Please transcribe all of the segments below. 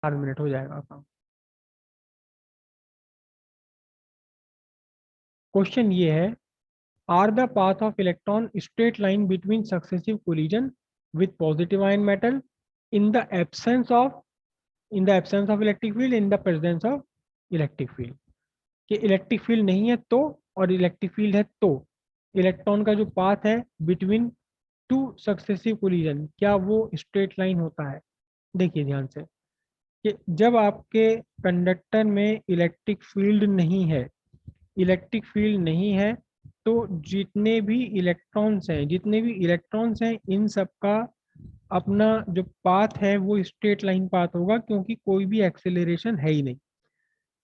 4 minute हो जाएगा काम। क्वेश्चन ये है, are the path of electron straight line between successive collision with positive ion metal in the absence of electric field in the presence of electric field. कि electric field नहीं है तो, और इलेक्ट्रिक फील्ड है तो electron का जो path है बिटवीन टू सक्सेसिव कोलिजन, क्या वो स्ट्रेट लाइन होता है? देखिए ध्यान से, कि जब आपके कंडक्टर में इलेक्ट्रिक फील्ड नहीं है तो जितने भी इलेक्ट्रॉन्स हैं इन सब का अपना जो पाथ है वो स्ट्रेट लाइन पाथ होगा, क्योंकि कोई भी एक्सेलरेशन है ही नहीं।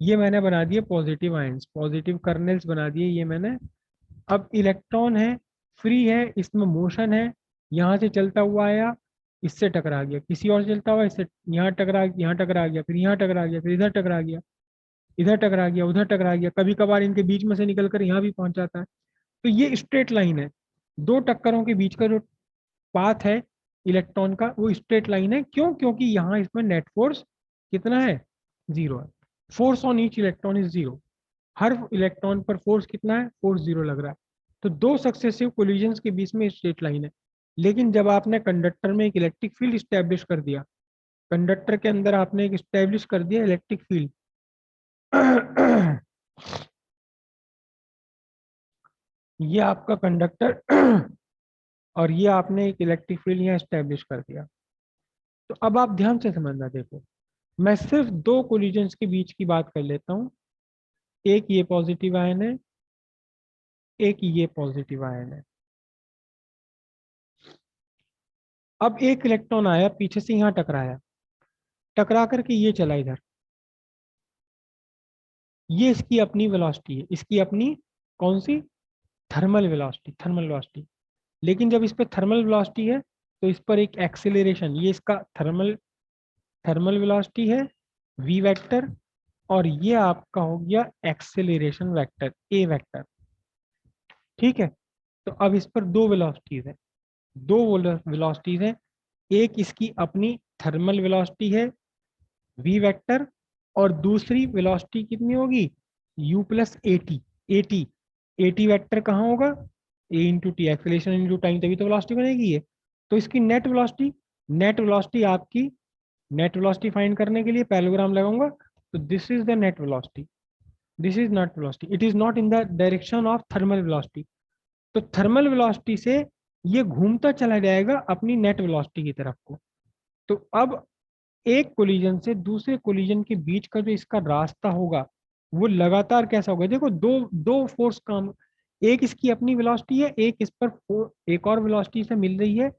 ये मैंने बना दिए पॉजिटिव आयंस, पॉजिटिव कर्नेल्स बना दिए ये मैंने। अब इलेक्ट्रॉन है, फ्री है, इसमें मोशन है, यहाँ से चलता हुआ आया, इससे टकरा गया, किसी और से चलता हुआ इससे यहाँ टकरा गया, फिर यहाँ टकरा गया, फिर इधर टकरा गया, इधर टकरा गया, उधर टकरा गया, कभी कभार इनके बीच में से निकलकर यहाँ भी पहुंच जाता है। तो ये स्ट्रेट लाइन है। दो टक्करों के बीच का जो पाथ है इलेक्ट्रॉन का वो स्ट्रेट लाइन है। क्यों? क्योंकि यहाँ इसमें नेट फोर्स कितना है? 0 है। Force on each electron is 0। Her electron पर फोर्स कितना है? फोर्स 0 लग रहा है। तो दो सक्सेसिव कोलिजन्स के बीच में स्ट्रेट लाइन है। लेकिन जब आपने कंडक्टर में एक इलेक्ट्रिक फील्ड स्टैब्लिश कर दिया, कंडक्टर के अंदर आपने एक स्टैब्लिश कर दिया इलेक्ट्रिक फील्ड, ये आपका कंडक्टर और ये आपने एक इलेक्ट्रिक फील्ड यहाँ स्टैब्लिश कर दिया। तो अब आप ध्यान से समझना, देखो मैं सिर्फ दो कोलिजन्स के बीच की बात कर लेता हूँ। एक ये पॉजिटिव आयन है, एक ये पॉजिटिव आयन है। अब एक इलेक्ट्रॉन आया पीछे से, यहाँ टकराया, टकरा करके ये चला इधर, ये इसकी अपनी वेलोसिटी है, इसकी अपनी कौन सी? Thermal velocity. लेकिन जब इस पे थर्मल वेलोसिटी है तो इस पर एक एक्सेलरेशन, ये इसका थर्मल थर्मल वेलोसिटी है v वेक्टर, और ये आपका हो गया एक्सेलरेशन वेक्टर a वेक्टर। ठीक है। तो अब इस पर दो वेलोसिटीज है, दो वेलोसिटीज है। एक इसकी अपनी थर्मल वेलोसिटी है v वेक्टर, और दूसरी वेलोसिटी कितनी होगी? u plus A T. A T vector कहाँ होगा? a into T, acceleration into time, तभी तो वेलोसिटी बनेगी ये। तो इसकी नेट वेलोसिटी आपकी, नेट वेलोसिटी फाइंड करने के लिए पैरेललोग्राम लगाऊंगा, तो this is the net velocity, this is not velocity, it is not in the direction of thermal velocity. तो थर्मल वेलोसिटी से ये घूमता चला जाएगा अपनी नेट वेलोसिटी की तरफ को। तो अब एक कोलिजन से दूसरे कोलिजन के बीच का जो इसका रास्ता होगा वो लगातार कैसा होगा? देखो दो दो फोर्स काम, एक इसकी अपनी वेलोसिटी है, एक इस पर एक और वेलोसिटी से मिल रही है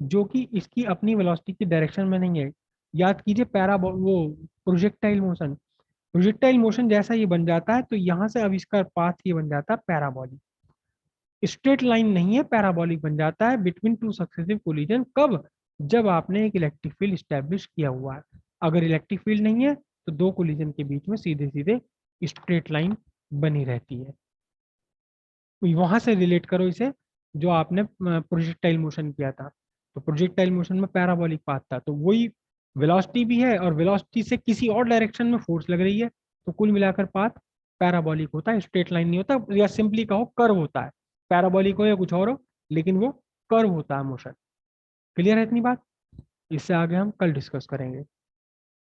जो कि इसकी अपनी वेलोसिटी की डायरेक्शन में नहीं है। याद कीजिए वो प्रोजेक्टाइल मोशन जैसा ये बन जाता है, तो यहाँ से अब इसका पाथ ये बन जाता है पैराबोलिक। स्ट्रेट लाइन नहीं है, पैराबोलिक बन जाता है बिटवीन टू सक्सेसिव कोलिजन। कब? जब आपने एक इलेक्ट्रिक फील्ड स्टैब्लिश किया हुआ है। अगर इलेक्ट्रिक फील्ड नहीं है तो दो कोलिजन के बीच में सीधे सीधे स्ट्रेट लाइन बनी रहती है। वहां से रिलेट करो इसे जो आपने प्रोजेक्टाइल मोशन किया था। तो प्रोजेक्टाइल मोशन में पैराबोलिक पाथ था, तो वही वेलोसिटी भी है, और वेलोसिटी से किसी और डायरेक्शन में फोर्स लग रही है, तो कुल मिलाकर पाथ पैराबोलिक होता है, स्ट्रेट लाइन नहीं होता, या सिंपली कहो कर्व होता है। पैराबोलिक हो या कुछ और हो, लेकिन वो कर्व होता है मोशन। क्लियर है इतनी बात? इससे आगे हम कल डिस्कस करेंगे।